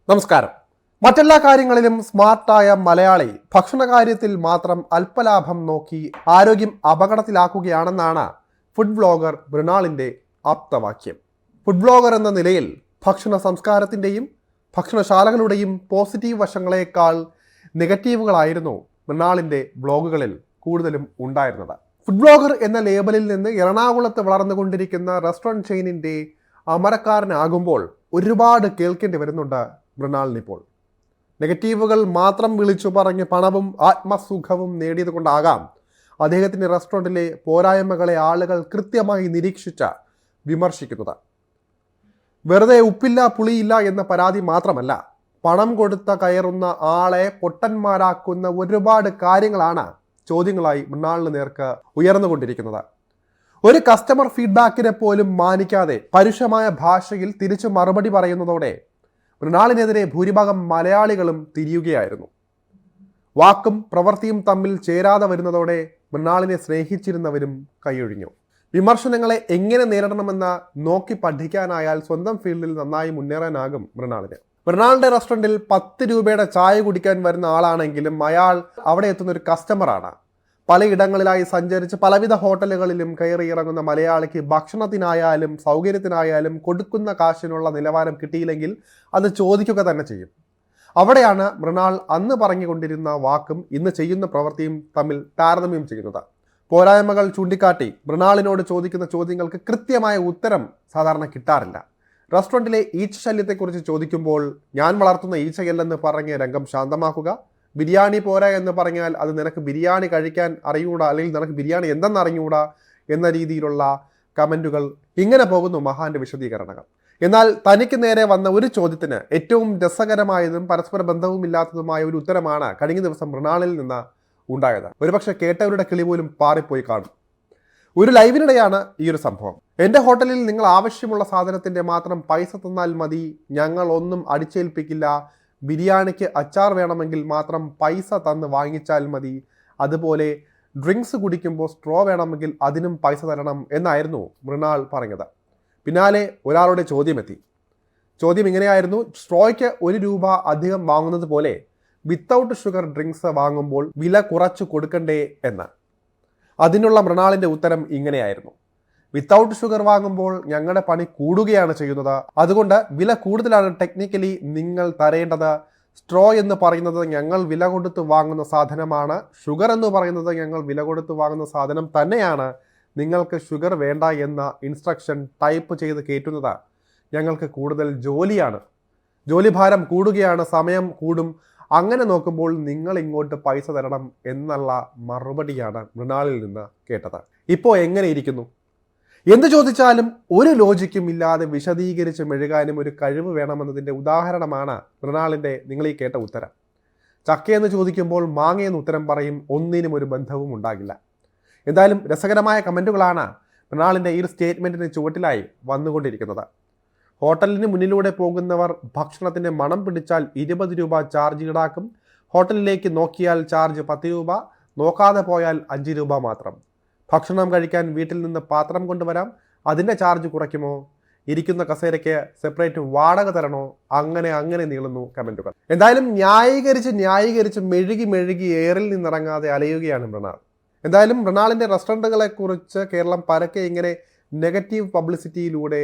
നമസ്കാരം. മറ്റെല്ലാ കാര്യങ്ങളിലും സ്മാർട്ടായ മലയാളി ഭക്ഷണ കാര്യത്തിൽ മാത്രം അല്പലാഭം നോക്കി ആരോഗ്യം അപകടത്തിലാക്കുകയാണെന്നാണ് ഫുഡ് വ്ളോഗർ മൃണാളിൻ്റെ ആപ്തവാക്യം. ഫുഡ് വ്ളോഗർ എന്ന നിലയിൽ ഭക്ഷണ സംസ്കാരത്തിൻ്റെയും ഭക്ഷണശാലകളുടെയും പോസിറ്റീവ് വശങ്ങളേക്കാൾ നെഗറ്റീവുകളായിരുന്നു മൃണാളിൻ്റെ വ്ളോഗുകളിൽ കൂടുതലും ഉണ്ടായിരുന്നത്. ഫുഡ് വ്ളോഗർ എന്ന ലേബലിൽ നിന്ന് എറണാകുളത്ത് വളർന്നുകൊണ്ടിരിക്കുന്ന റെസ്റ്റോറൻറ്റ് ചെയിനിൻ്റെ അമരക്കാരനാകുമ്പോൾ ഒരുപാട് കേൾക്കേണ്ടി വരുന്നുണ്ട് മൃണാളിനിപ്പോൾ. നെഗറ്റീവുകൾ മാത്രം വിളിച്ചു പറഞ്ഞ് പണവും ആത്മസുഖവും നേടിയത് കൊണ്ടാകാം അദ്ദേഹത്തിൻ്റെ റെസ്റ്റോറൻറ്റിലെ പോരായ്മകളെ ആളുകൾ കൃത്യമായി നിരീക്ഷിച്ച് വിമർശിക്കുന്നത്. വെറുതെ ഉപ്പില്ല പുളിയില്ല എന്ന പരാതി മാത്രമല്ല, പണം കൊടുത്ത കയറുന്ന ആളെ പൊട്ടന്മാരാക്കുന്ന ഒരുപാട് കാര്യങ്ങളാണ് ചോദ്യങ്ങളായി മൃണാളിന് നേർക്ക് ഉയർന്നുകൊണ്ടിരിക്കുന്നത്. ഒരു കസ്റ്റമർ ഫീഡ്ബാക്കിനെ പോലും മാനിക്കാതെ പരുഷമായ ഭാഷയിൽ തിരിച്ചു മറുപടി പറയുന്നതോടെ മൃണാളിനെതിരെ ഭൂരിഭാഗം മലയാളികളും തിരിയുകയായിരുന്നു. വാക്കും പ്രവൃത്തിയും തമ്മിൽ ചേരാതെ വരുന്നതോടെ മൃണാളിനെ സ്നേഹിച്ചിരുന്നവരും കൈയൊഴിഞ്ഞു. വിമർശനങ്ങളെ എങ്ങനെ നേരിടണമെന്ന് നോക്കി പഠിക്കാനായാൽ സ്വന്തം ഫീൽഡിൽ നന്നായി മുന്നേറാനാകും മൃണാളിന്. മൃണാളിൻ്റെ റെസ്റ്റോറൻറ്റിൽ 10 രൂപയുടെ ചായ കുടിക്കാൻ വരുന്ന ആളാണെങ്കിലും അയാൾ അവിടെ എത്തുന്ന ഒരു കസ്റ്റമറാണ്. പലയിടങ്ങളിലായി സഞ്ചരിച്ച് പലവിധ ഹോട്ടലുകളിലും കയറി ഇറങ്ങുന്ന മലയാളിക്ക് ഭക്ഷണത്തിനായാലും സൗകര്യത്തിനായാലും കൊടുക്കുന്ന കാശിനുള്ള നിലവാരം കിട്ടിയില്ലെങ്കിൽ അത് ചോദിക്കുക തന്നെ ചെയ്യും. അവിടെയാണ് മൃണാൾ അന്ന് പറഞ്ഞുകൊണ്ടിരുന്ന വാക്കും ഇന്ന് ചെയ്യുന്ന പ്രവൃത്തിയും തമ്മിൽ താരതമ്യം ചെയ്യുന്നത്. പോരായ്മകൾ ചൂണ്ടിക്കാട്ടി മൃണാളിനോട് ചോദിക്കുന്ന ചോദ്യങ്ങൾക്ക് കൃത്യമായ ഉത്തരം സാധാരണ കിട്ടാറില്ല. റെസ്റ്റോറൻറ്റിലെ ഈച്ച ശല്യത്തെക്കുറിച്ച് ചോദിക്കുമ്പോൾ ഞാൻ വളർത്തുന്ന ഈച്ചയല്ലെന്ന് പറഞ്ഞ് രംഗം ശാന്തമാക്കുക, ബിരിയാണി പോരാ എന്ന് പറഞ്ഞാൽ അത് നിനക്ക് ബിരിയാണി കഴിക്കാൻ അറിയൂടാ, അല്ലെങ്കിൽ നിനക്ക് ബിരിയാണി എന്തെന്ന് അറിഞ്ഞൂടാ എന്ന രീതിയിലുള്ള കമൻറ്റുകൾ, ഇങ്ങനെ പോകുന്നു മഹാന്റെ വിശദീകരണങ്ങൾ. എന്നാൽ തനിക്ക് നേരെ വന്ന ഒരു ചോദ്യത്തിന് ഏറ്റവും രസകരമായതും പരസ്പര ബന്ധവുമില്ലാത്തതുമായ ഒരു ഉത്തരമാണ് കഴിഞ്ഞ ദിവസം മൃണാളിൽ നിന്ന് ഉണ്ടായത്. ഒരുപക്ഷെ കേട്ടവരുടെ കിളി പോലും പാറിപ്പോയി കാണും. ഒരു ലൈവിനിടെയാണ് ഈ ഒരു സംഭവം. എൻ്റെ ഹോട്ടലിൽ നിങ്ങൾ ആവശ്യമുള്ള സാധനത്തിൻ്റെ മാത്രം പൈസ തന്നാൽ മതി, ഞങ്ങൾ ഒന്നും അടിച്ചേൽപ്പിക്കില്ല. ബിരിയാണിക്ക് അച്ചാർ വേണമെങ്കിൽ മാത്രം പൈസ തന്ന് വാങ്ങിച്ചാൽ മതി. അതുപോലെ ഡ്രിങ്ക്സ് കുടിക്കുമ്പോൾ സ്ട്രോ വേണമെങ്കിൽ അതിനും പൈസ തരണം എന്നായിരുന്നു മൃണാൾ പറഞ്ഞത്. പിന്നാലെ ഒരാളുടെ ചോദ്യമെത്തി. ചോദ്യം ഇങ്ങനെയായിരുന്നു: സ്ട്രോയ്ക്ക് 1 രൂപ അധികം വാങ്ങുന്നത് പോലെ വിത്തൗട്ട് ഷുഗർ ഡ്രിങ്ക്സ് വാങ്ങുമ്പോൾ വില കുറച്ച് കൊടുക്കണ്ടേ എന്ന്. അതിനുള്ള മൃണാളിൻ്റെ ഉത്തരം ഇങ്ങനെയായിരുന്നു: വിത്തൗട്ട് ഷുഗർ വാങ്ങുമ്പോൾ ഞങ്ങളുടെ പണി കൂടുകയാണ് ചെയ്യുന്നത്, അതുകൊണ്ട് വില കൂടുതലാണ് ടെക്നിക്കലി നിങ്ങൾ തരേണ്ടത്. സ്ട്രോ എന്ന് പറയുന്നത് ഞങ്ങൾ വില കൊടുത്ത് വാങ്ങുന്ന സാധനമാണ്, ഷുഗർ എന്ന് പറയുന്നത് ഞങ്ങൾ വില കൊടുത്ത് വാങ്ങുന്ന സാധനം തന്നെയാണ്. നിങ്ങൾക്ക് ഷുഗർ വേണ്ട എന്ന ഇൻസ്ട്രക്ഷൻ ടൈപ്പ് ചെയ്ത് കയറ്റുന്നത് ഞങ്ങൾക്ക് കൂടുതൽ ജോലിയാണ്, ജോലിഭാരം കൂടുകയാണ്, സമയം കൂടും. അങ്ങനെ നോക്കുമ്പോൾ നിങ്ങൾ ഇങ്ങോട്ട് പൈസ തരണം എന്നുള്ള മറുപടിയാണ് മൃണാളിൽ നിന്ന് കേട്ടത്. ഇപ്പോൾ എങ്ങനെ ഇരിക്കുന്നു? എന്ത് ചോദിച്ചാലും ഒരു ലോജിക്കും ഇല്ലാതെ വിശദീകരിച്ച് മെഴുകാനും ഒരു കഴിവ് വേണമെന്നതിൻ്റെ ഉദാഹരണമാണ് മൃണാളിൻ്റെ നിങ്ങൾ ഈ കേട്ട ഉത്തരം. ചക്കയെന്ന് ചോദിക്കുമ്പോൾ മാങ്ങയെന്ന് ഉത്തരം പറയും, ഒന്നിനും ഒരു ബന്ധവും ഉണ്ടാകില്ല. എന്തായാലും രസകരമായ കമൻറ്റുകളാണ് മൃണാളിൻ്റെ ഈ ഒരു സ്റ്റേറ്റ്മെൻറ്റിന് ചുവട്ടിലായി വന്നുകൊണ്ടിരിക്കുന്നത്. ഹോട്ടലിന് മുന്നിലൂടെ പോകുന്നവർ ഭക്ഷണത്തിൻ്റെ മണം പിടിച്ചാൽ 20 രൂപ ചാർജ് ഈടാക്കും. ഹോട്ടലിലേക്ക് നോക്കിയാൽ ചാർജ് 10 രൂപ, നോക്കാതെ പോയാൽ 5 രൂപ മാത്രം. ഭക്ഷണം കഴിക്കാൻ വീട്ടിൽ നിന്ന് പാത്രം കൊണ്ടുവരാം, അതിൻ്റെ ചാർജ് കുറയ്ക്കുമോ? ഇരിക്കുന്ന കസേരയ്ക്ക് സെപ്പറേറ്റ് വാടക തരണോ? അങ്ങനെ നീളുന്നു കമൻറ്റുകൾ. എന്തായാലും ന്യായീകരിച്ച് മെഴുകി ഏറിൽ നിന്നിറങ്ങാതെ അലയുകയാണ് മൃണാൾ. എന്തായാലും മൃണാളിൻ്റെ റെസ്റ്റോറൻറ്റുകളെക്കുറിച്ച് കേരളം പരക്കെ ഇങ്ങനെ നെഗറ്റീവ് പബ്ലിസിറ്റിയിലൂടെ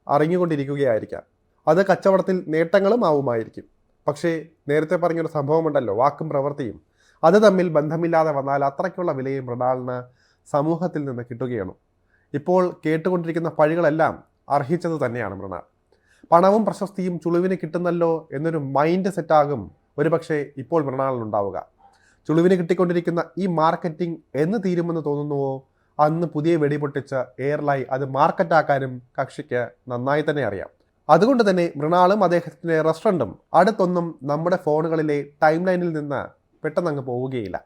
അറിഞ്ഞുകൊണ്ടിരിക്കുകയായിരിക്കാം. അത് കച്ചവടത്തിൽ നേട്ടങ്ങളും ആവുമായിരിക്കും. പക്ഷേ നേരത്തെ പറഞ്ഞൊരു സംഭവമുണ്ടല്ലോ, വാക്കും പ്രവൃത്തിയും, അത് തമ്മിൽ ബന്ധമില്ലാതെ വന്നാൽ അത്രയ്ക്കുള്ള വിലയും മൃണാളിന് സമൂഹത്തിൽ നിന്ന് കിട്ടുകയാണ്. ഇപ്പോൾ കേട്ടുകൊണ്ടിരിക്കുന്ന പഴികളെല്ലാം അർഹിച്ചത് തന്നെയാണ് മൃണാൾ. പണവും പ്രശസ്തിയും ചുളിവിന് കിട്ടുന്നല്ലോ എന്നൊരു മൈൻഡ് സെറ്റാകും ഒരുപക്ഷെ ഇപ്പോൾ മൃണാളിനുണ്ടാവുക. ചുളിവിന് കിട്ടിക്കൊണ്ടിരിക്കുന്ന ഈ മാർക്കറ്റിംഗ് എന്ന് തീരുമെന്ന് തോന്നുന്നുവോ? അന്ന് പുതിയ വെടിപൊട്ടിച്ച എയർലൈൻ അത് മാർക്കറ്റാക്കാനും കക്ഷിക്ക് നന്നായി തന്നെ അറിയാം. അതുകൊണ്ട് തന്നെ മൃണാളും അദ്ദേഹത്തിൻ്റെ റെസ്റ്റോറൻറ്റും അടുത്തൊന്നും നമ്മുടെ ഫോണുകളിലെ ടൈം ലൈനിൽ നിന്ന് പെട്ടെന്നങ്ങ് പോവുകയില്ല.